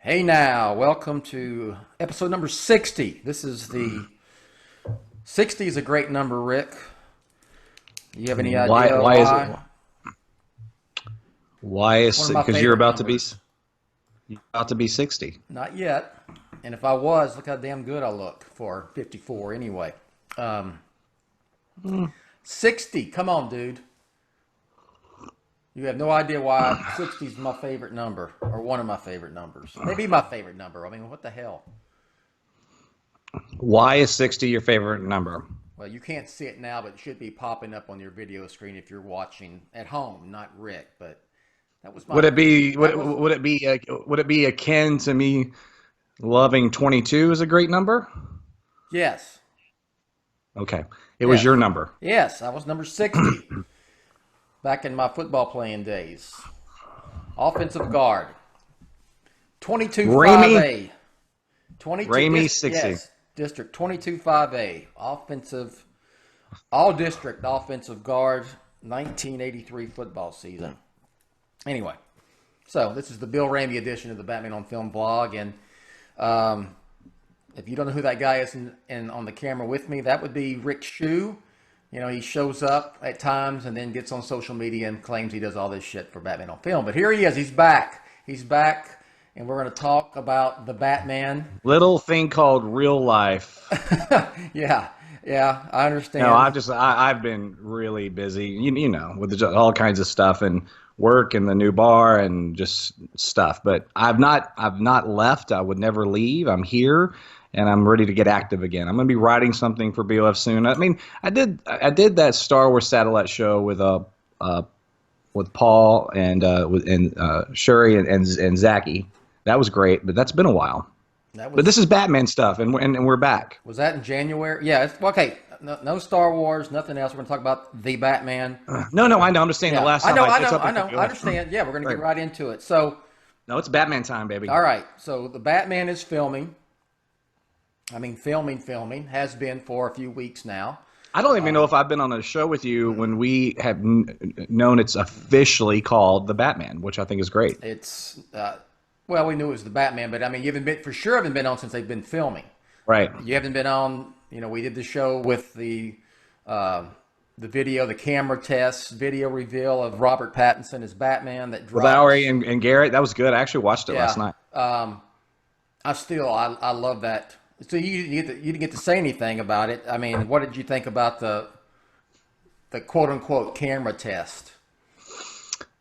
Hey now, welcome to episode number 60. This is the 60 is a great number, Rick. You have any Why? idea Why is it? why? Why It's one is of my because you're favorite about to numbers. be 60. Not yet. And if I was, look how damn good I look for 54 anyway. Um, 60, come on, dude. You have no idea why 60 is my favorite number, or one of my favorite numbers. Maybe my favorite number. I mean, what the hell? Why is 60 your favorite number? Well, you can't see it now, but it should be popping up on your video screen if you're watching at home, not Rick. But that was my. Would it be That was would it be akin to me loving 22 is a great number? yes, Okay, it was yes, your number. yes. I was number 60 back in my football playing days. Offensive guard, 22 Ramey, 5A, 22 Ramey 60. yes, district 22 5A, offensive, all district offensive guard, 1983 football season. Anyway, so this is the Bill Ramey edition of the Batman on Film vlog, and if you don't know who that guy is on the camera with me, that would be Rick Shew. You know, he shows up at times and then gets on social media and claims he does all this shit for Batman on Film. But here he is. He's back. He's back, and we're going to talk about the Batman. Little thing called real life. Yeah, yeah, I understand. No, I've been really busy, you know, with all kinds of stuff and work and the new bar and just stuff. But I've not left. I would never leave. I'm here and I'm ready to get active again. I'm going to be writing something for BOF soon. I mean, I did that Star Wars satellite show with Paul and Shuri and Zachy. That was great, but that's been a while. But this is Batman stuff, and we're back. Was that in January? Yeah. Okay. No Star Wars, nothing else. We're going to talk about the Batman. No, I know. I'm just saying Yeah, the last I time know. I I understand. Yeah, we're going to get Right. right into it. So, No, it's Batman time, baby. all right. So the Batman is filming. I mean, filming has been for a few weeks now. I don't even know if I've been on a show with you when we have known it's officially called the Batman, which I think is great. It's well, we knew it was the Batman, but I mean, you haven't been for sure. Haven't been on since they've been filming. Right. You haven't been on. You know, we did the show with the video, the camera test, video reveal of Robert Pattinson as Batman that dropped. Lowry and Garrett, that was good. I actually watched it last night. I love that. So you didn't get to say anything about it. I mean, what did you think about the quote unquote camera test?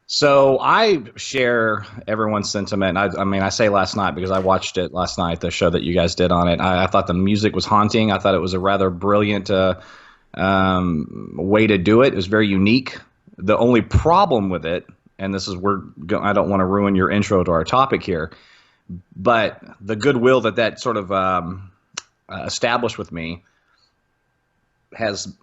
So I share everyone's sentiment. I mean, I say last night because I watched it last night, the show that you guys did on it. I thought the music was haunting. I thought it was a rather brilliant way to do it. It was very unique. The only problem with it, and this is I don't want to ruin your intro to our topic here, but the goodwill that sort of established with me has.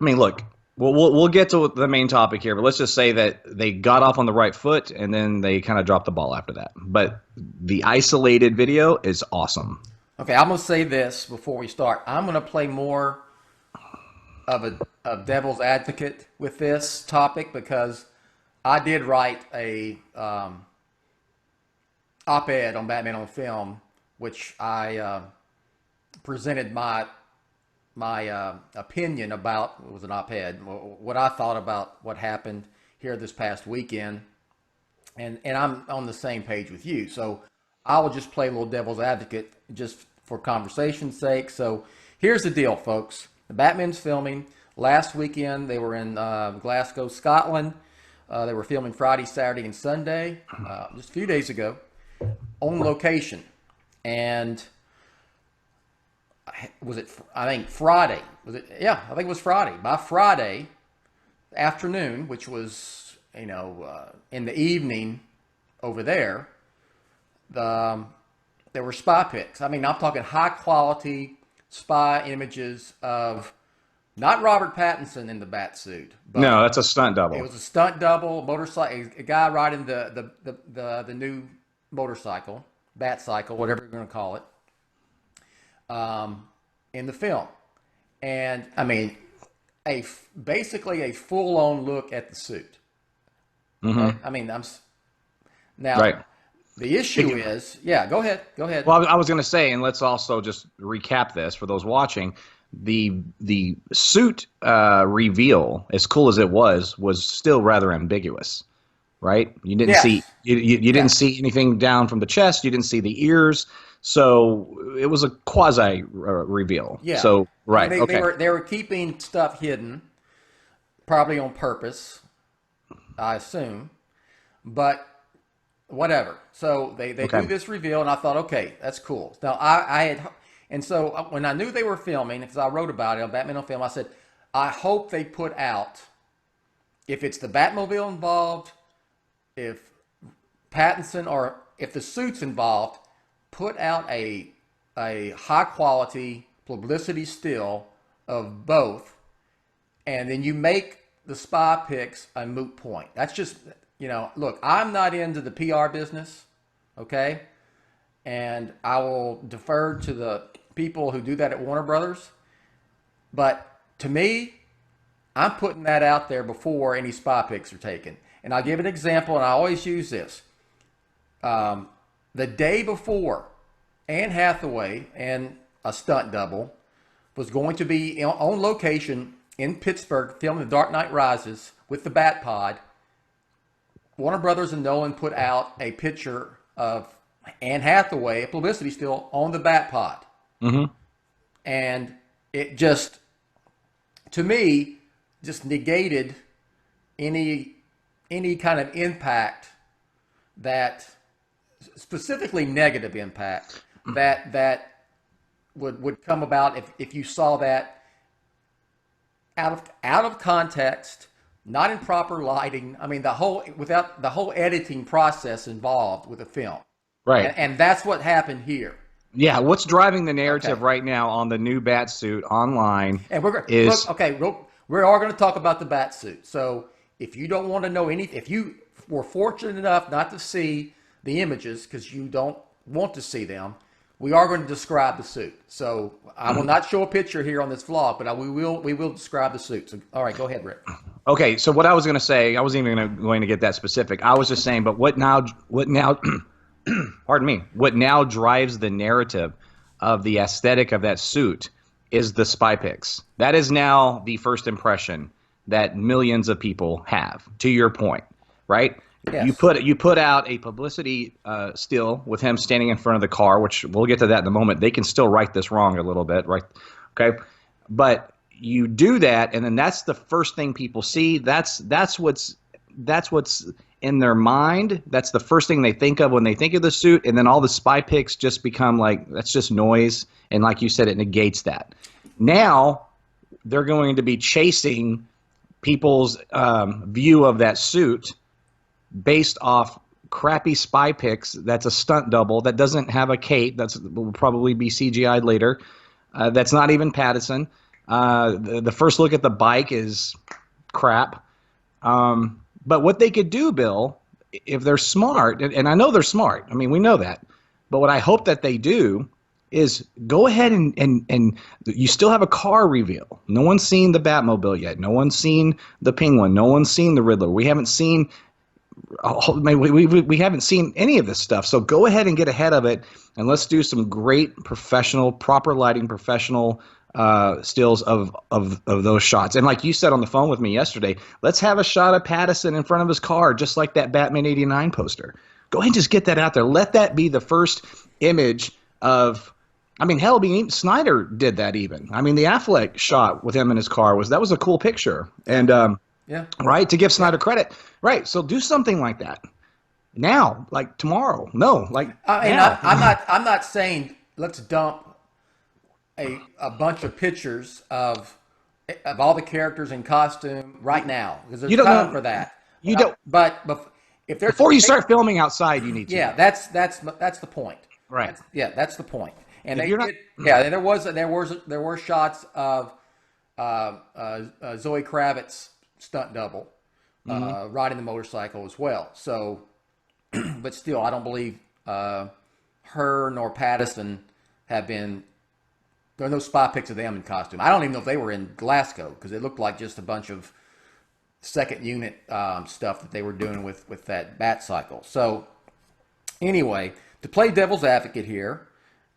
I mean, look. We'll get to the main topic here, but let's just say that they got off on the right foot and then they kind of dropped the ball after that. But the isolated video is awesome. Okay, I'm gonna say this before we start. I'm gonna play more of a devil's advocate with this topic because I did write a op-ed on Batman on Film, which I presented my opinion about. It was an op-ed, what I thought about what happened here this past weekend, and I'm on the same page with you. So I will just play a little devil's advocate just for conversation's sake. So here's the deal, folks. The Batman's filming. Last weekend they were in Glasgow, Scotland. They were filming Friday, Saturday, and Sunday, just a few days ago, on location. And was it, I think Friday, was it? Yeah, I think it was Friday. By Friday afternoon, which was, you know, in the evening over there, there were spy pics. I mean, I'm talking high quality spy images of not Robert Pattinson in the bat suit. But No, that's a stunt double. it was a stunt double, motorcycle, a guy riding the new motorcycle, Batcycle, whatever you're going to call it. In the film, and I mean, basically a full-on look at the suit. Mm-hmm. I mean, now Right. The issue is, yeah, go ahead. Go ahead. Well, I was going to say, and let's also just recap this for those watching. The suit reveal, as cool as it was still rather ambiguous, right? You didn't see Yes. you didn't see anything down from the chest. You didn't see the ears, so it was a quasi reveal. Yeah. So I mean, right, okay, they were keeping stuff hidden, probably on purpose, I assume. But whatever. So they okay, do this reveal, and I thought, okay, that's cool. Now I had, and so when I knew they were filming, because I wrote about it on Batman on Film, I said, I hope they put out, if it's the Batmobile involved, if Pattinson or if the suit's involved, put out a high quality publicity still of both, and then you make the spy pics a moot point. That's just, look, I'm not into the PR business, okay? And I will defer to the people who do that at Warner Brothers. But to me, I'm putting that out there before any spy pics are taken. And I'll give an example, and I always use this. The day before, Anne Hathaway and a stunt double was going to be on location in Pittsburgh filming The Dark Knight Rises with the Bat Pod. Warner Brothers and Nolan put out a picture of Anne Hathaway, a publicity still, on the Bat Pod. mm-hmm. And it just, to me, just negated any kind of impact that, specifically negative impact, that would come about if you saw that out of context, not in proper lighting. I mean, without the whole editing process involved with the film. Right. And that's what happened here. Yeah, what's driving the narrative Okay. right now on the new Batsuit online And is we are going to talk about the bat suit. So if you don't want to know anything, if you were fortunate enough not to see the images because you don't want to see them, we are going to describe the suit. So I will not show a picture here on this vlog, but we will describe the suit. So, all right, go ahead, Rick. okay. So what I was going to say, I wasn't even going to get that specific. I was just saying, but what now? Pardon me. What now drives the narrative of the aesthetic of that suit is the spy pics. That is now the first impression that millions of people have. To your point, right? Yes. You put out a publicity still with him standing in front of the car, which we'll get to that in a moment. They can still write this wrong a little bit, right? Okay, but you do that, and then that's the first thing people see. That's what's in their mind. That's the first thing they think of when they think of the suit, and then all the spy pics just become like, that's just noise, and like you said, it negates that. Now they're going to be chasing people's view of that suit based off crappy spy pics. That's a stunt double that doesn't have a cape. Will probably be CGI'd later. That's not even Pattinson. The first look at the bike is crap. But what they could do, Bill, if they're smart, and I know they're smart. I mean, we know that. But what I hope that they do is go ahead and you still have a car reveal. No one's seen the Batmobile yet. No one's seen the Penguin. No one's seen the Riddler. We haven't seen we haven't seen any of this stuff. So go ahead and get ahead of it, and let's do some great professional, proper lighting, professional stills of those shots. And like you said on the phone with me yesterday, let's have a shot of Pattinson in front of his car, just like that Batman '89 poster. Go ahead and just get that out there. Let that be the first image of. I mean, hell, Snyder did that even. I mean, the Affleck shot with him in his car was a cool picture. And Yeah. right, to give Snyder credit. Right, so do something like that now, like tomorrow. No, like now. I'm not saying let's dump a bunch of pictures of all the characters in costume right now because there's time for that. You don't. But if there's Before you start filming outside, you need to. yeah, that's the point. Right. That's the point. And If you're not- and there were shots of Zoe Kravitz's stunt double riding the motorcycle as well. So, but still, I don't believe her nor Pattinson have been. There are no spy pics of them in costume. I don't even know if they were in Glasgow because it looked like just a bunch of second unit stuff that they were doing with that Batcycle. So, Anyway, to play devil's advocate here,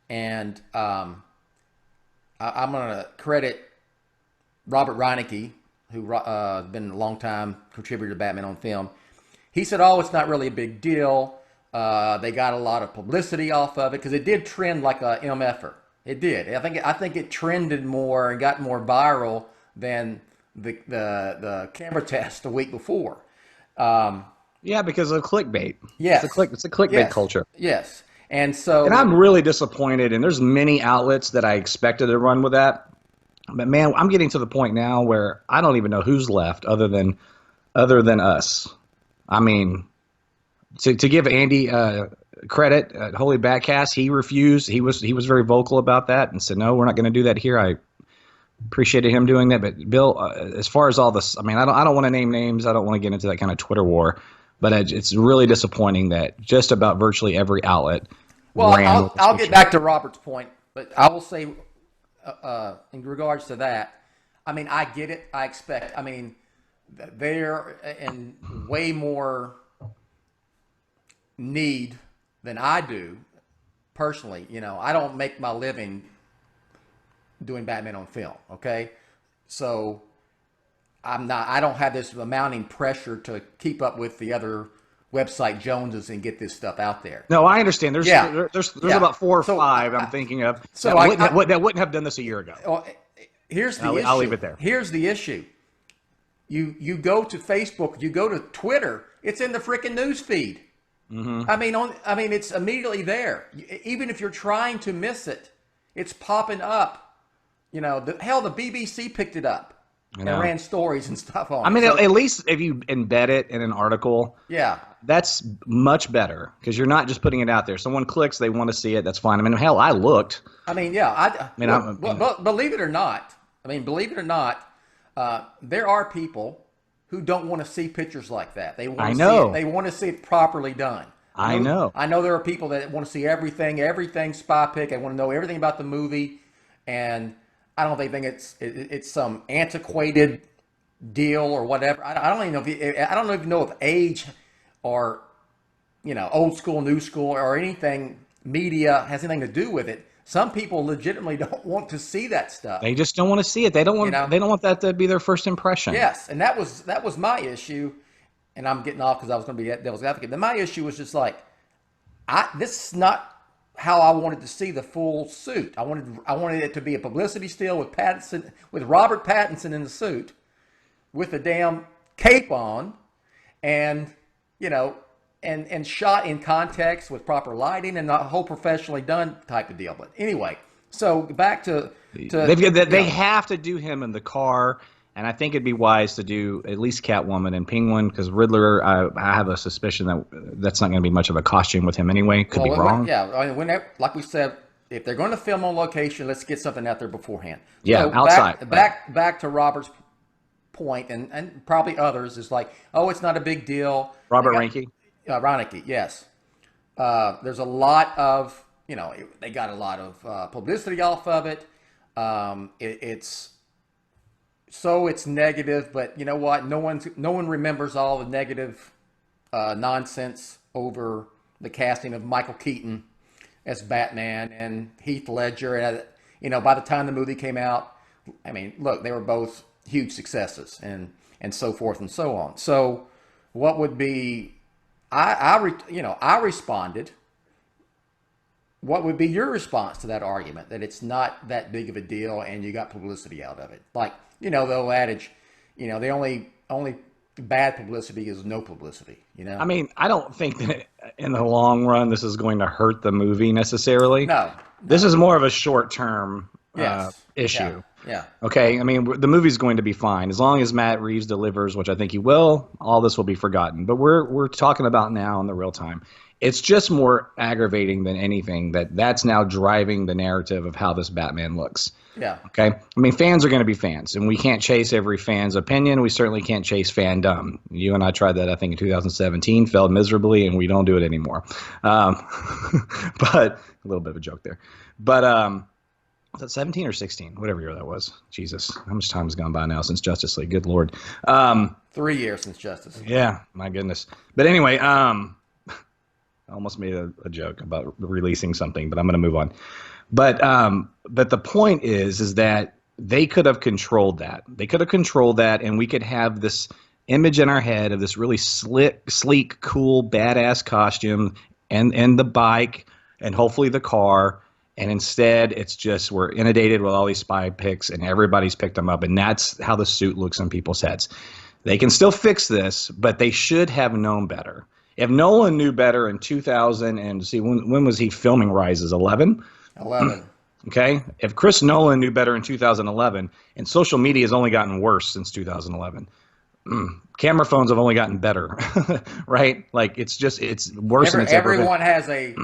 and I'm going to credit Robert Reinecke, who been a long-time contributor to Batman on Film. He said, "Oh, it's not really a big deal. They got a lot of publicity off of it because it did trend like a MFer. It did. I think it trended more and got more viral than the camera test the week before." Yeah, because of clickbait. Yes, it's a clickbait culture. Yes, and I'm really disappointed. And there's many outlets that I expected to run with that. But man, I'm getting to the point now where I don't even know who's left other than us. I mean, to give Andy credit at Holy Batcast, he refused. He was very vocal about that and said, "No, we're not going to do that here." I appreciated him doing that. But Bill, as far as all this, I mean, I don't want to name names. I don't want to get into that kind of Twitter war. But it's really disappointing that just about virtually every outlet. Well, I'll get back to Robert's point, but I will say, in regards to that, I mean, I get it. I expect. I mean, they're in way more need than I do personally. You know, I don't make my living doing Batman on Film. Okay, so I don't have this mounting pressure to keep up with the other website Joneses and get this stuff out there. No, I understand. There's about 4 or 5 I'm thinking of that wouldn't have done this a year ago. Well, here's the issue. I'll leave it there. Here's the issue. You go to Facebook, you go to Twitter, it's in the freaking news feed. Mm-hmm. I mean, it's immediately there. Even if you're trying to miss it, it's popping up. You know, the BBC picked it up. And ran stories and stuff on it. I mean, at least if you embed it in an article, yeah, that's much better because you're not just putting it out there. Someone clicks, they want to see it. That's fine. I mean, hell, I looked. I mean, yeah. Believe it or not, there are people who don't want to see pictures like that. They want to see it. They want to see it properly done. I know. I know there are people that want to see everything spy pic. They want to know everything about the movie, and I don't think it's some antiquated deal or whatever. I don't even know if age or, you know, old school, new school, or anything media has anything to do with it. Some people legitimately don't want to see that stuff. They just don't want to see it. They don't want they don't want that to be their first impression. Yes, and that was my issue. And I'm getting off because I was going to be devil's advocate. But my issue was just like, this is not how I wanted to see the full suit. I wanted it to be a publicity still with Pattinson, with Robert Pattinson in the suit, with a damn cape on, and you know, and shot in context with proper lighting and a whole professionally done type of deal. But anyway, so back to they have to do him in the car. And I think it'd be wise to do at least Catwoman and Penguin because Riddler, I have a suspicion that's not going to be much of a costume with him anyway. Could be wrong. Like we said, if they're going to film on location, let's get something out there beforehand. Yeah, so outside. Back to Robert's point, and probably others, is like, oh, it's not a big deal. Robert Reinecke? Reinecke, yes. There's a lot of, you know, they got a lot of publicity off of it. It's negative, but you know what? No one remembers all the negative nonsense over the casting of Michael Keaton as Batman and Heath Ledger. And you know, by the time the movie came out, I mean, look, they were both huge successes, and so forth and so on. So, what would be? I responded. What would be your response to that argument that it's not that big of a deal and you got publicity out of it? Like, you know, the old adage, you know, the only bad publicity is no publicity, you know? I mean, I don't think that in the long run this is going to hurt the movie necessarily. No. This is more of a short-term issue. Yeah. Okay, I mean, the movie's going to be fine. As long as Matt Reeves delivers, which I think he will, all this will be forgotten. But we're talking about now in the real time. It's just more aggravating than anything that's now driving the narrative of how this Batman looks. Yeah. Okay? I mean, fans are going to be fans, and we can't chase every fan's opinion. We certainly can't chase fandom. You and I tried that, I think, in 2017, failed miserably, and we don't do it anymore. But a little bit of a joke there. But was that 17 or 16? Whatever year that was. Jesus, how much time has gone by now since Justice League? Good Lord. 3 years since Justice League. Yeah, my goodness. But anyway, I almost made a joke about releasing something, but I'm going to move on. But the point is that they could have controlled that. They could have controlled that, and we could have this image in our head of this really slick, sleek, cool, badass costume, and the bike, and hopefully the car. And instead, it's just we're inundated with all these spy pics, and everybody's picked them up, and that's how the suit looks in people's heads. They can still fix this, but they should have known better. If Nolan knew better in 2000, and see, when was he filming Rises? 11? 11. Okay. If Chris Nolan knew better in 2011, and social media has only gotten worse since 2011, camera phones have only gotten better, right? Like it's worse than it's ever been. Everyone has a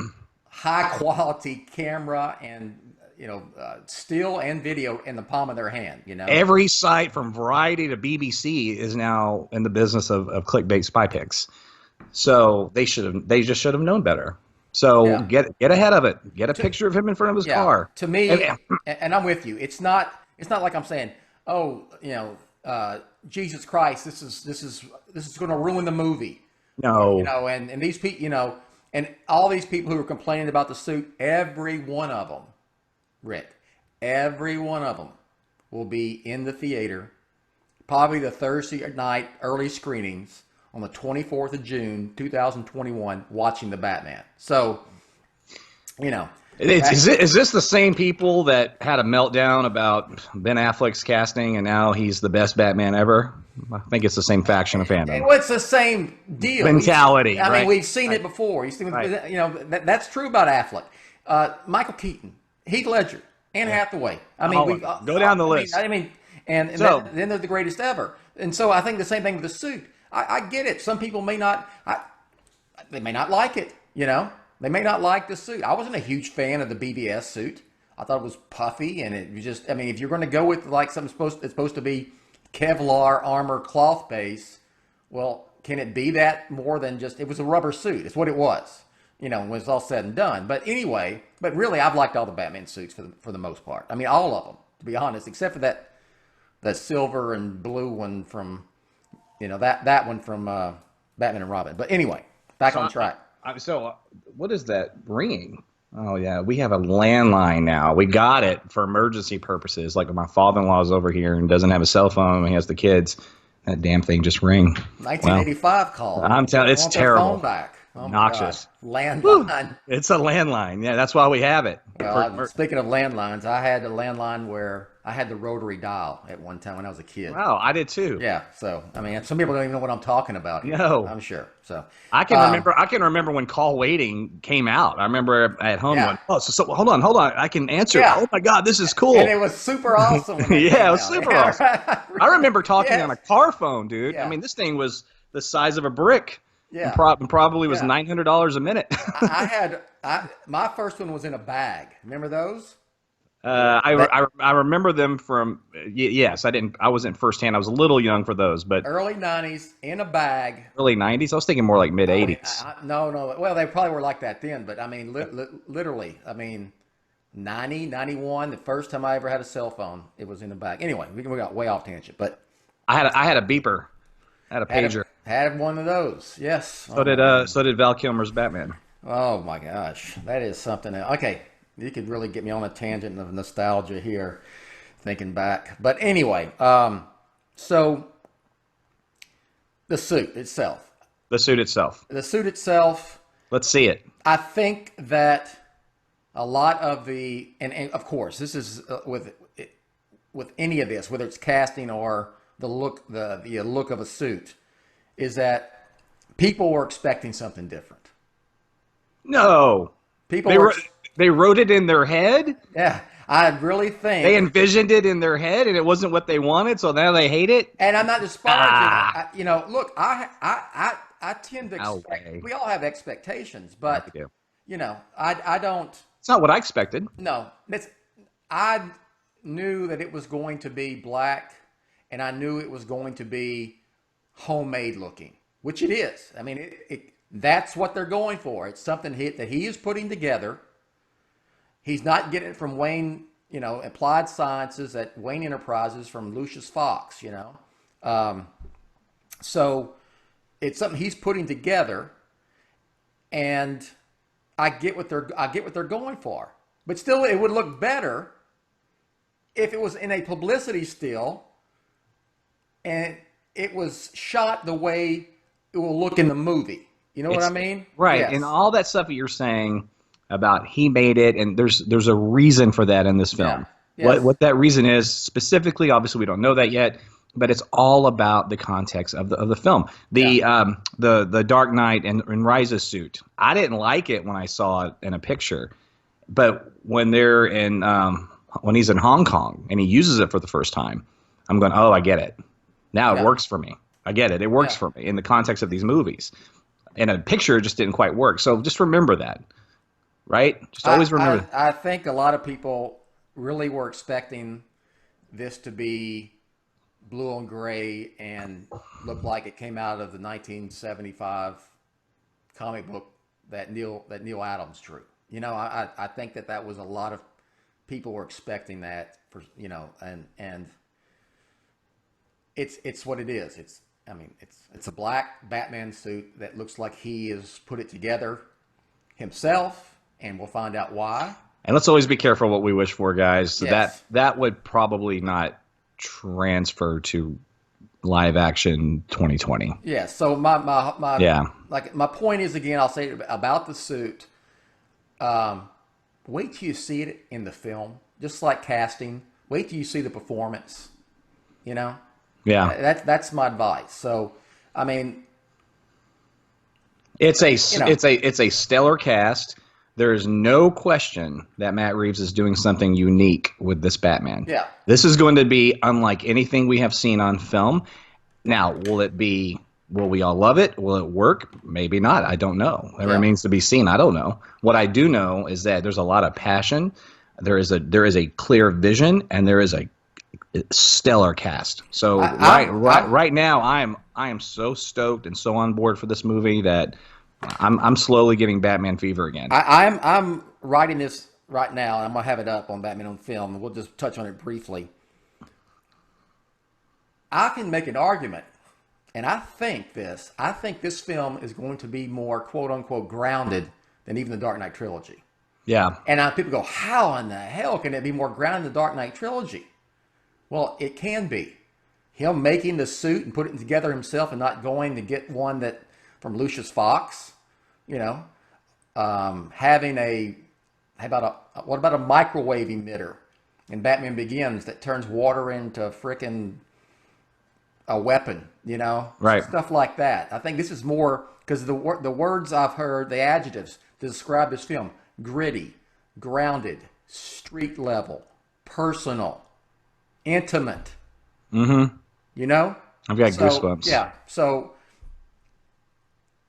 high quality camera and still and video in the palm of their hand. Every site from Variety to BBC is now in the business of clickbait spy pics. So they just should have known better. So get ahead of it. Get a picture of him in front of his car. To me, and I'm with you. It's not like I'm saying, Jesus Christ, this is going to ruin the movie. No. And these people, and all these people who are complaining about the suit, every one of them, Rick, every one of them will be in the theater, probably the Thursday night early screenings on the 24th of June, 2021, watching the Batman. So, Is this the same people that had a meltdown about Ben Affleck's casting and now he's the best Batman ever? I think it's the same faction of fandom. It's the same deal. Mentality. I mean, we've seen it before. That's true about Affleck. Michael Keaton, Heath Ledger, Anne Hathaway. I mean, go down the list. Then they're the greatest ever. And so I think the same thing with the suit. I get it. Some people may not. They may not like it. They may not like the suit. I wasn't a huge fan of the BVS suit. I thought it was puffy, and it was just. I mean, if you're going to go with like something it's supposed to be Kevlar armor cloth base, well, can it be that more than just? It was a rubber suit. It's what it was. When it's all said and done. But anyway, really, I've liked all the Batman suits for the most part. I mean, all of them, to be honest, except for that silver and blue one from. That one from Batman and Robin. But anyway, back on track. So what is that ringing? Oh, yeah. We have a landline now. We got it for emergency purposes. Like if my father-in-law is over here and doesn't have a cell phone, he has the kids, that damn thing just ring. 1985 call. I'm telling you, it's terrible. Phone back. Oh, noxious. Landline. It's a landline. Yeah, that's why we have it. Well, speaking of landlines, I had a landline where I had the rotary dial at one time when I was a kid. Wow, I did too. Yeah, so I mean, some people don't even know what I'm talking about. No, I'm sure. So I can remember when call waiting came out. I remember at home going, so hold on, I can answer. Yeah. Oh my God, this is cool. And it was super awesome. Yeah, it was super awesome. I remember talking on a car phone, dude. Yeah. I mean, this thing was the size of a brick. Yeah, and probably was $900 a minute. My first one was in a bag. Remember those? I remember them from yes. I wasn't firsthand. I was a little young for those, but early '90s in a bag. Early '90s. I was thinking more like mid '80s. No. Well, they probably were like that then, but I mean, literally. I mean, 90, 91. The first time I ever had a cell phone, it was in a bag. Anyway, we got way off tangent, but I had a beeper. I had a pager. Had one of those. Yes. So did Val Kilmer's Batman. Oh my gosh, that is something else. Okay, you could really get me on a tangent of nostalgia here, thinking back. But anyway, so the suit itself. The suit itself. Let's see it. I think that a lot of and of course, this is with any of this, whether it's casting or the look of a suit, is that people were expecting something different. No. They wrote it in their head? Yeah. I really think they envisioned it in their head and it wasn't what they wanted, so now they hate it? And I'm not disparaging. Look, I tend to expect, we all have expectations, but I don't. It's not what I expected. No. I knew that it was going to be black, and I knew it was going to be homemade looking, which it is. I mean, that's what they're going for. It's something that he is putting together. He's not getting it from Wayne, Applied Sciences at Wayne Enterprises from Lucius Fox, So it's something he's putting together. and I get what they're going for. But still, it would look better if it was in a publicity still and it was shot the way it will look in the movie. You know what I mean? Right. Yes. And all that stuff that you're saying about he made it, and there's a reason for that in this film. Yeah. Yes. What that reason is specifically, obviously we don't know that yet, but it's all about the context of the film. The Dark Knight and Rises suit. I didn't like it when I saw it in a picture, but when they're in when he's in Hong Kong and he uses it for the first time, I'm going, oh, I get it. Now it works for me. I get it. It works for me in the context of these movies. In a picture, it just didn't quite work. So just remember that, right? Just always remember. I think a lot of people really were expecting this to be blue and gray and look like it came out of the 1975 comic book that Neil Adams drew. You know, I think that was a lot of people were expecting that for, you know, and it's what it is. It's a black Batman suit that looks like he has put it together himself, and we'll find out why. And let's always be careful what we wish for, guys. So Yes. that would probably not transfer to live action 2020. Yeah. So my Yeah. my point is, again, I'll say it about the suit. Wait till you see it in the film, just like casting. Wait till you see the performance. You know. Yeah. That's my advice. So, I mean, It's a stellar cast. There is no question that Matt Reeves is doing something unique with this Batman. Yeah. This is going to be unlike anything we have seen on film. Now, will we all love it? Will it work? Maybe not. I don't know. It remains to be seen. I don't know. What I do know is that there's a lot of passion. There is a clear vision, and there is a stellar cast. So right now, I am so stoked and so on board for this movie that I'm slowly getting Batman fever again. I'm writing this right now, and I'm gonna have it up on Batman on Film, and we'll just touch on it briefly. I can make an argument, and I think this film is going to be more quote unquote grounded than even the Dark Knight trilogy. Yeah. And people go, how in the hell can it be more grounded than the Dark Knight trilogy? Well, it can be. Him making the suit and putting it together himself and not going to get one that from Lucius Fox, you know, what about a microwave emitter in Batman Begins that turns water into frickin' a weapon, you know? Right. Stuff like that. I think this is more, because the words I've heard, the adjectives to describe this film: gritty, grounded, street level, personal, intimate. Mm-hmm. You know? I've got goosebumps. Yeah. So,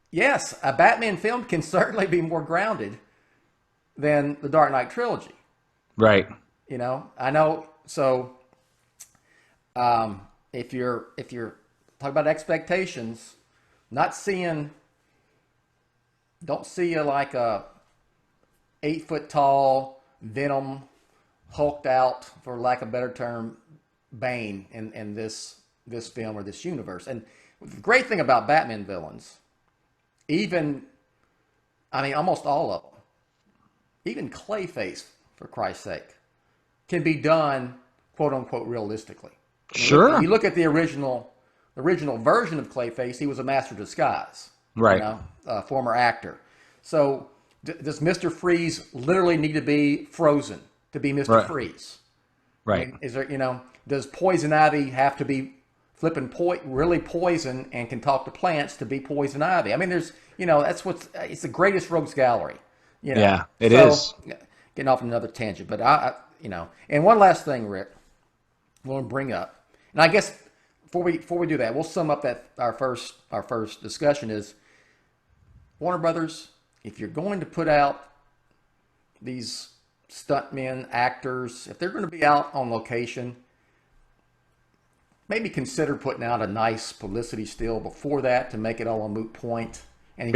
yes, a Batman film can certainly be more grounded than the Dark Knight trilogy. Right. You know? I know. So, if you're talking about expectations, don't see like a 8-foot tall Venom, hulked out, for lack of a better term, Bane in this film or this universe. And the great thing about Batman villains, almost all of them, even Clayface, for Christ's sake, can be done quote unquote realistically. Sure. You look at the original version of Clayface, he was a master of disguise. Right. You know, a former actor. So does Mr. Freeze literally need to be frozen to be Mr. Freeze? Right. I mean, is there, does Poison Ivy have to be flipping really poison and can talk to plants to be Poison Ivy? I mean, there's, it's the greatest rogues gallery. Yeah, it is. Getting off on another tangent, but and one last thing, Rick, I want to bring up, and I guess before we do that, we'll sum up that our first discussion is Warner Brothers. If you're going to put out these stuntmen, actors, if they're going to be out on location, maybe consider putting out a nice publicity still before that to make it all a moot point. And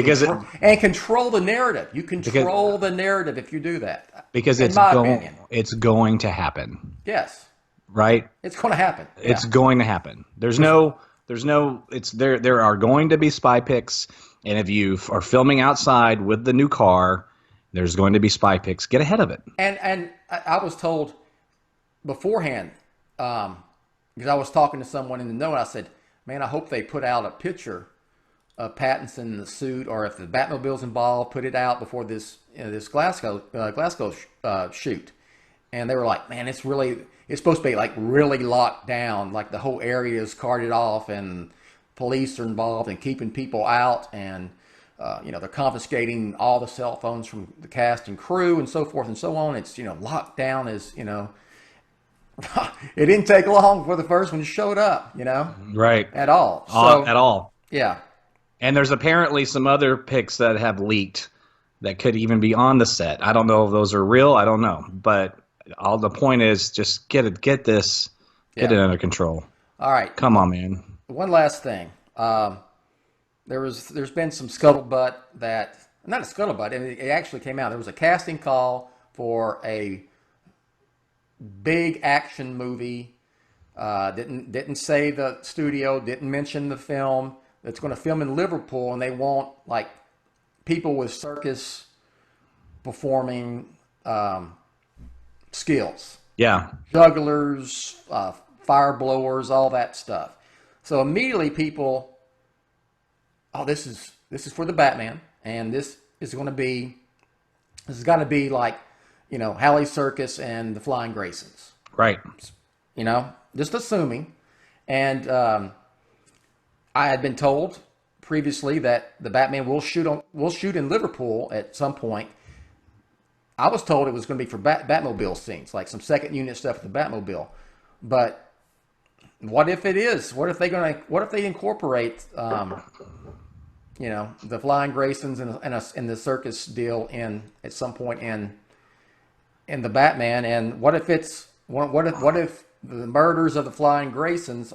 control the narrative. You control the narrative if you do that. Because it's going to happen. Yes. Right? It's going to happen. It's going to happen. There's no There's no. It's there. There are going to be spy pics, and if you are filming outside with the new car, there's going to be spy pics. Get ahead of it. And I was told beforehand, because I was talking to someone in the know, and I said, "Man, I hope they put out a picture of Pattinson in the suit, or if the Batmobile's involved, put it out before this this Glasgow shoot." And they were like, "Man, it's supposed to be like really locked down, like the whole area is carted off, and police are involved in keeping people out, and they're confiscating all the cell phones from the cast and crew, and so forth and so on. It's locked down as It didn't take long before the first one showed up, Right. at all. So At all. yeah, And there's apparently some other pics that have leaked that could even be on the set. I don't know if those are real. I don't know, but all the point is just get it under control. all right. Come on, man. One last thing. There's been some scuttlebutt that, not a scuttlebutt, it actually came out. There was a casting call for a big action movie. Didn't say the studio, didn't mention the film. It's going to film in Liverpool, and they want like people with circus performing skills. Yeah. Jugglers, fire blowers, all that stuff. So immediately people, oh, this is for the Batman, and this is got to be like, Halley's Circus and the Flying Graysons. Right. Just assuming. And I had been told previously that the Batman will shoot in Liverpool at some point. I was told it was going to be for Batmobile scenes, like some second unit stuff with the Batmobile. But what if it is? What if they incorporate, the Flying Graysons and the circus deal at some point in the Batman? And what if the murders of the Flying Graysons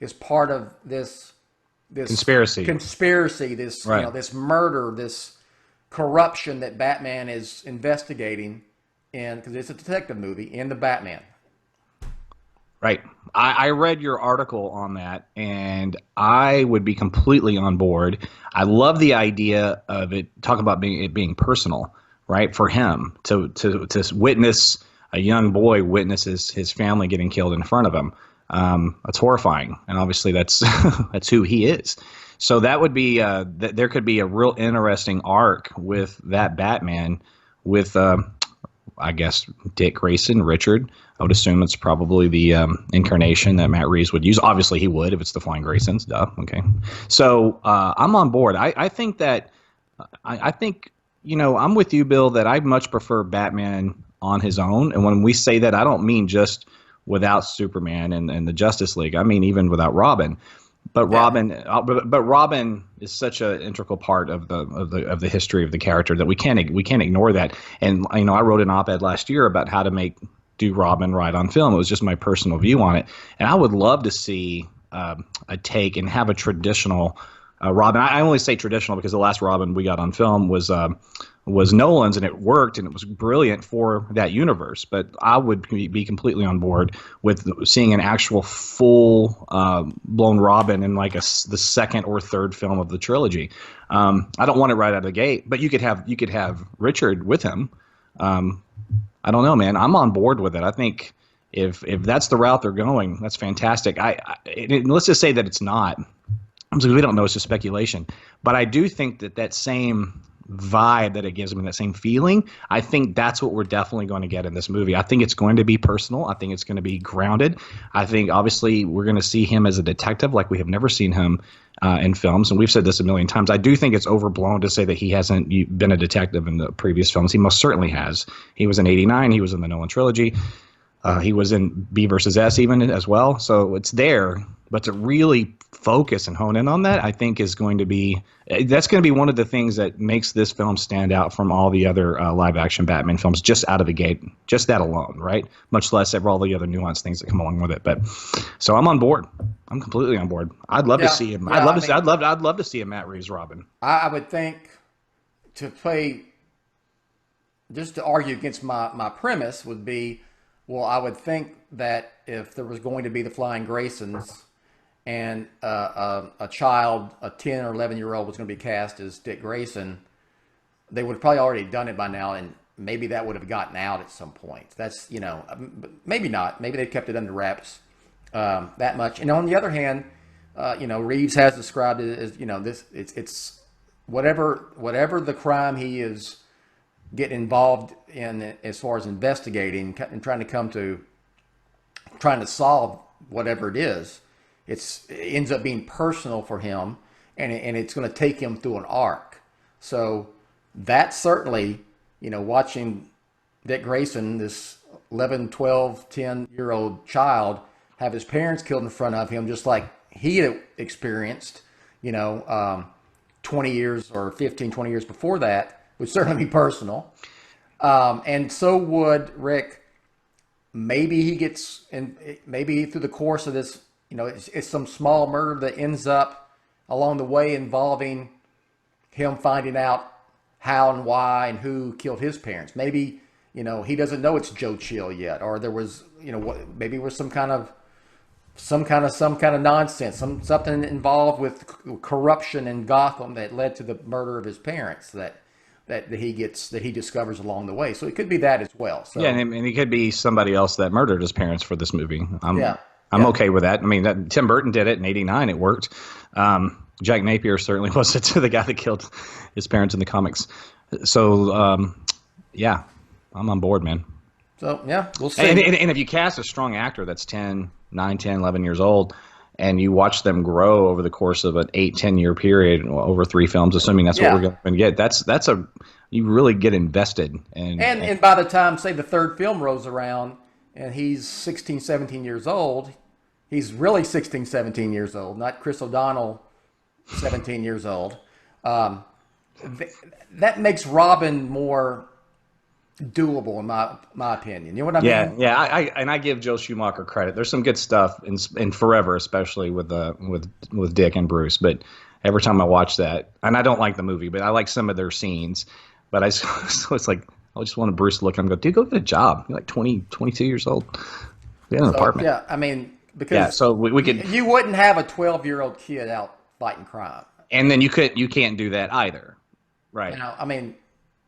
is part of this conspiracy, this right. This murder, this corruption that Batman is investigating because it's a detective movie in the Batman. Right. I read your article on that, and I would be completely on board. I love the idea of it. Talk about it being personal, right? For him to witness a young boy witnesses his family getting killed in front of him. That's horrifying, and obviously that's that's who he is. So that would be there could be a real interesting arc with that Batman with I guess Dick Grayson, Richard. I would assume it's probably the incarnation that Matt Reeves would use. Obviously he would if it's the Flying Graysons. Duh. Okay. So I'm on board. I think that I think I'm with you, Bill, that I much prefer Batman on his own. And when we say that, I don't mean just without Superman and the Justice League. I mean even without Robin. But Robin is such an integral part of the history of the character that we can't ignore that. And I wrote an op-ed last year about how to do Robin right on film. It was just my personal view on it, and I would love to see a take and have a traditional Robin. I only say traditional because the last Robin we got on film was Nolan's, and it worked, and it was brilliant for that universe. But I would be completely on board with seeing an actual full blown Robin in like the second or third film of the trilogy. I don't want it right out of the gate, but you could have Richard with him. I don't know, man. I'm on board with it. I think if that's the route they're going, that's fantastic. Let's just say that it's not, because we don't know. It's just speculation. But I do think that same vibe that it gives me, that same feeling, I think that's what we're definitely going to get in this movie. I think it's going to be personal. I think it's going to be grounded. I think obviously we're going to see him as a detective like we have never seen him in films, and we've said this a million times. I do think it's overblown to say that he hasn't been a detective in the previous films. He most certainly has. He was in '89. He was in the Nolan trilogy. He was in B versus S even as well. So it's there, but to really focus and hone in on that, I think that's going to be one of the things that makes this film stand out from all the other live action Batman films just out of the gate, just that alone, right? Much less all the other nuanced things that come along with it. But so I'm on board. I'm completely on board. I'd love to see him. I'd love to see a Matt Reeves Robin. I would think to argue against my premise would be, well, I would think that if there was going to be the Flying Graysons and a child, a 10 or 11-year-old, was going to be cast as Dick Grayson, they would have probably already done it by now, and maybe that would have gotten out at some point. That's, maybe not. Maybe they kept it under wraps that much. And on the other hand, Reeves has described it as, it's whatever the crime he is getting involved in as far as investigating and trying to solve whatever it is, it ends up being personal for him, and it's going to take him through an arc. So that certainly, watching Dick Grayson, this 11, 12, 10-year-old child, have his parents killed in front of him, just like he had experienced, 20 years or 15, 20 years before that, would certainly be personal. And so would Rick. Maybe he gets, and maybe through the course of this, it's some small murder that ends up along the way involving him finding out how and why and who killed his parents. Maybe, he doesn't know it's Joe Chill yet, or there was, maybe it was some kind of nonsense, something involved with corruption in Gotham that led to the murder of his parents that he discovers along the way. So it could be that as well. So, yeah, and it could be somebody else that murdered his parents for this movie. I'm okay with that. I mean, Tim Burton did it in '89. It worked. Jack Napier certainly wasn't the guy that killed his parents in the comics. So, yeah, I'm on board, man. So, yeah, we'll see. And if you cast a strong actor that's 9, 10, 11 years old, and you watch them grow over the course of an 8-10 year period over 3 films, assuming that's what we're going to get, you really get invested. And by the time, say, the third film rolls around and he's 16, 17 years old, he's really 16, 17 years old, not Chris O'Donnell 17 years old. That makes Robin more doable in my opinion. You know what I mean? Yeah. I give Joel Schumacher credit. There's some good stuff in Forever, especially with Dick and Bruce. But every time I watch that, and I don't like the movie, but I like some of their scenes. But so it's like I just want Bruce to look and go, dude, go get a job. You're like 20, 22 years old. Get an apartment. Yeah, I mean, because so we could. You wouldn't have a 12-year-old kid out fighting crime. And then you can't do that either, right? I mean.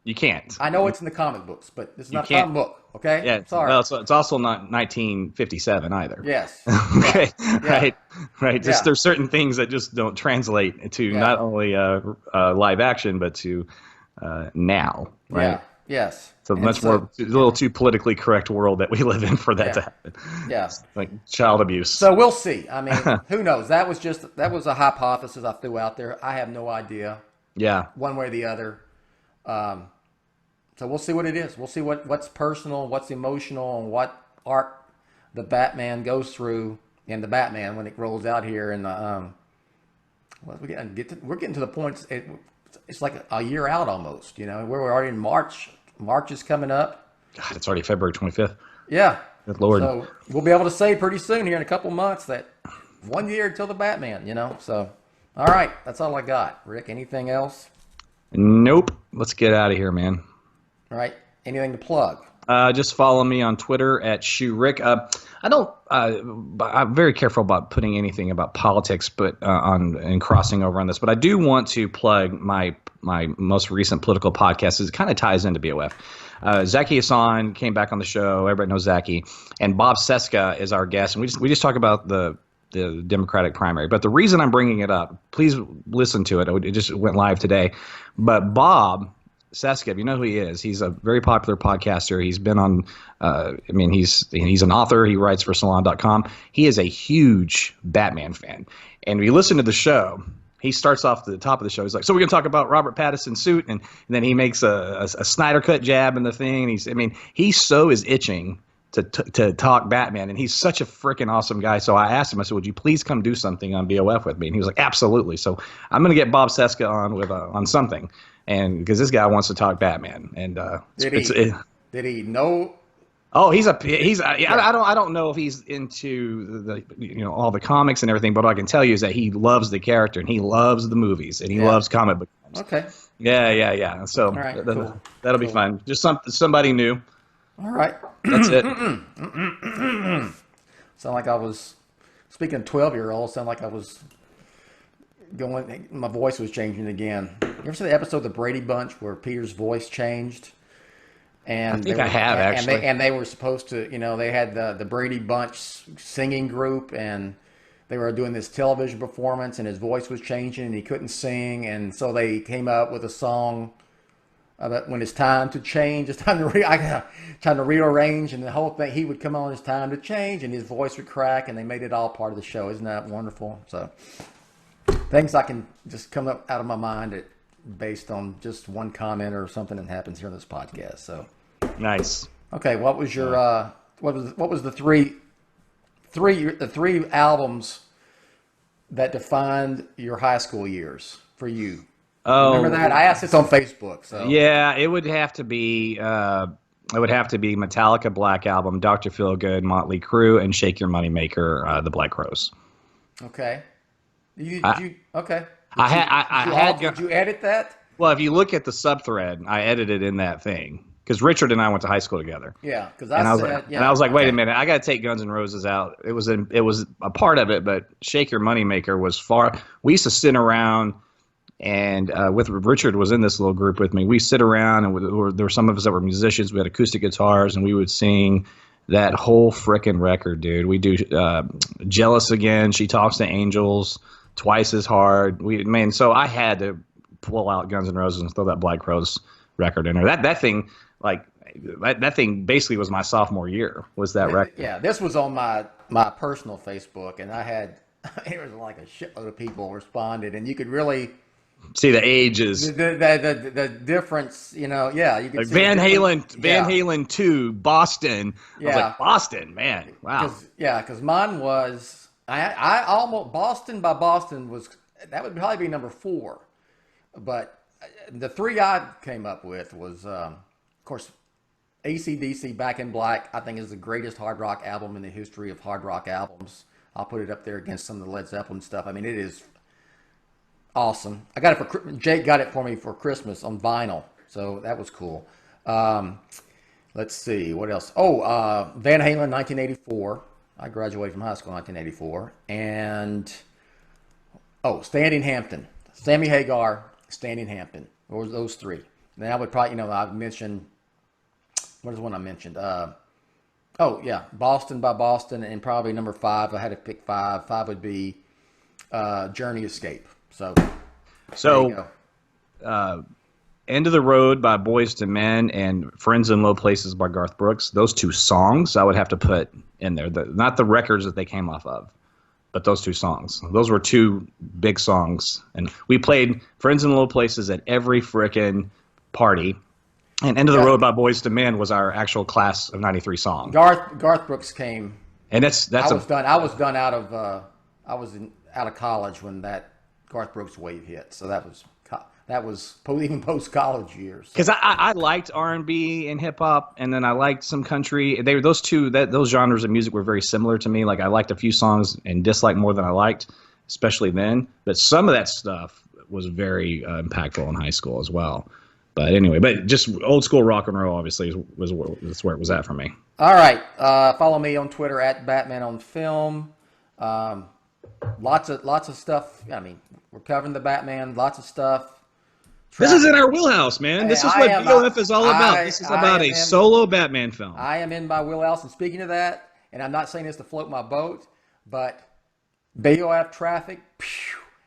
You can't. I know it's in the comic books, but this is not a comic book, okay? Yeah. Sorry. Well, it's also not 1957 either. Yes. Okay. Yeah. Right. Just there's certain things that just don't translate to not only live action, but to now. Right. Yeah. Yes. So much more, a little too politically correct world that we live in for that to happen. Yeah. It's like child abuse. So we'll see. I mean, who knows? That was a hypothesis I threw out there. I have no idea. Yeah. One way or the other. So we'll see what it is. We'll see what's personal, what's emotional, and what arc the Batman goes through in the Batman when it rolls out here. And we're getting to the point. It's like a year out almost. We're already in March. March is coming up. God, it's already February 25th. Yeah. Good Lord. So we'll be able to say pretty soon here in a couple months that 1 year until the Batman. So all right, that's all I got. Rick, anything else? Nope. Let's get out of here, man. All right. Anything to plug? Just follow me on Twitter at ShewRick. I'm very careful about putting anything about politics, but and crossing over on this. But I do want to plug my most recent political podcast. It kind of ties into BOF. Zaki Hassan came back on the show. Everybody knows Zaki, and Bob Seska is our guest, and we just talk about the Democratic primary. But the reason I'm bringing it up, please listen to it. It just went live today. But Bob Seska, if you know who he is, he's a very popular podcaster. He's been on, he's an author. He writes for Salon.com. He is a huge Batman fan. And if you listen to the show, he starts off at the top of the show. He's like, so we're going to talk about Robert Pattinson's suit. And then he makes a Snyder Cut jab in the thing. And he so is itching to talk Batman, and he's such a freaking awesome guy. So I asked him, I said, would you please come do something on BOF with me? And he was like, absolutely. So I'm going to get Bob Seska on something, and because this guy wants to talk Batman. And did he know? Oh, I don't know if he's into the all the comics and everything, but what I can tell you is that he loves the character and he loves the movies and he loves comic books. Okay. Yeah. So right, that'll be fun. Just somebody new. All right. That's it. Sound like I was speaking of 12-year-olds, sound like I was going. My voice was changing again. You ever see the episode of the Brady Bunch where Peter's voice changed? And I think I have, actually. And they were supposed to, they had the Brady Bunch singing group, and they were doing this television performance, and his voice was changing, and he couldn't sing, and so they came up with a song about when it's time to change, it's time to trying to rearrange, and the whole thing, he would come on, it's time to change, and his voice would crack, and they made it all part of the show. Isn't that wonderful? So things I can just come up out of my mind based on just one comment or something that happens here on this podcast. So nice. Okay, what was your what was the three albums that defined your high school years for you? Oh, remember that? I asked this on Facebook. So yeah, it would have to be Metallica Black Album, Dr. Feelgood, Motley Crue, and Shake Your Money Maker, the Black Crowes. Okay. Did you edit that? Well, if you look at the subthread, I edited in that thing because Richard and I went to high school together. Yeah, because I was like, wait a minute, I got to take Guns N' Roses out. It was a part of it, but Shake Your Money Maker was far. We used to sit around. And with Richard was in this little group with me. We sit around, and there were some of us that were musicians. We had acoustic guitars, and we would sing that whole frickin' record, dude. We do "Jealous Again," "She Talks to Angels," "Twice as Hard." So I had to pull out Guns N' Roses and throw that Black Crowes record in there. That thing, that thing basically was my sophomore year. Was that record? Yeah, this was on my personal Facebook, and I had it was like a shitload of people responded, and you could really see the ages, the difference, yeah. You could see Van Halen 2, Boston. Yeah. I was like, Boston, man, wow. Because mine was, I almost, Boston by Boston that would probably be number 4. But the 3 I came up with was, of course, AC/DC Back in Black, I think is the greatest hard rock album in the history of hard rock albums. I'll put it up there against some of the Led Zeppelin stuff. I mean, it is awesome. I got it for Jake got it for me for Christmas on vinyl, so that was cool. Let's see what else. Van Halen, 1984. I graduated from high school in 1984, and Standing Hampton, Sammy Hagar, Standing Hampton. Those 3. Then I would probably, I've mentioned. What is one I mentioned? Boston by Boston, and probably number 5. I had to pick 5. 5 would be Journey Escape. So End of the Road by Boyz II Men and Friends in Low Places by Garth Brooks. Those 2 songs I would have to put in there. Not the records that they came off of, but those 2 songs. Those were 2 big songs. And we played Friends in Low Places at every frickin' party. And End of the Road by Boyz II Men was our actual class of '93 song. Garth Brooks came. And I was done out of college when that Garth Brooks wave hit, so that was even post college years. Because I liked R&B and hip hop, and then I liked some country. Those genres of music were very similar to me. Like I liked a few songs and disliked more than I liked, especially then. But some of that stuff was very impactful in high school as well. But anyway, just old school rock and roll obviously that's where it was at for me. All right, follow me on Twitter at Batman on Film. Lots of stuff. I mean, we're covering the Batman. Lots of stuff. This is in our wheelhouse, man. This is what BOF is all about. This is about a solo Batman film. I am in my wheelhouse. And speaking of that, and I'm not saying this to float my boat, but BOF traffic,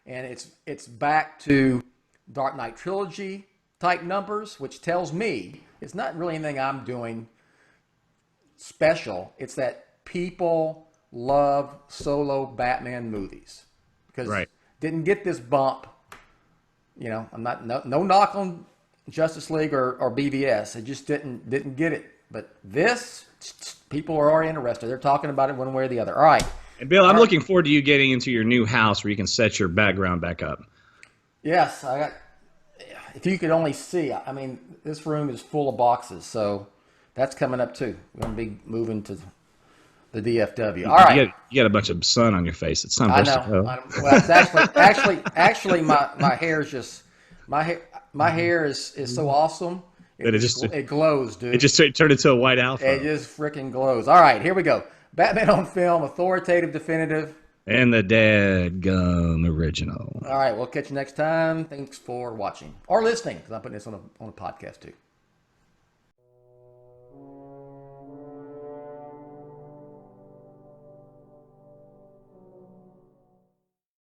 and it's back to Dark Knight Trilogy type numbers, which tells me it's not really anything I'm doing special. It's that people love solo Batman movies because didn't get this bump. I'm not no knock on Justice League or BVS. It just didn't get it. But this, people are already interested. They're talking about it one way or the other. All right. And Bill, I'm looking forward to you getting into your new house where you can set your background back up. Yes, if you could only see, I mean, this room is full of boxes, so that's coming up too. We're going to be moving to the DFW. All right. You got a bunch of sun on your face. It's time. I know. Well, it's actually my hair is just my hair is so awesome. It glows, dude. It just turned into a white alpha. It just freaking glows. All right, here we go. Batman on Film, authoritative, definitive. And the Dead Gum Original. All right, we'll catch you next time. Thanks for watching or listening, because I'm putting this on a podcast too.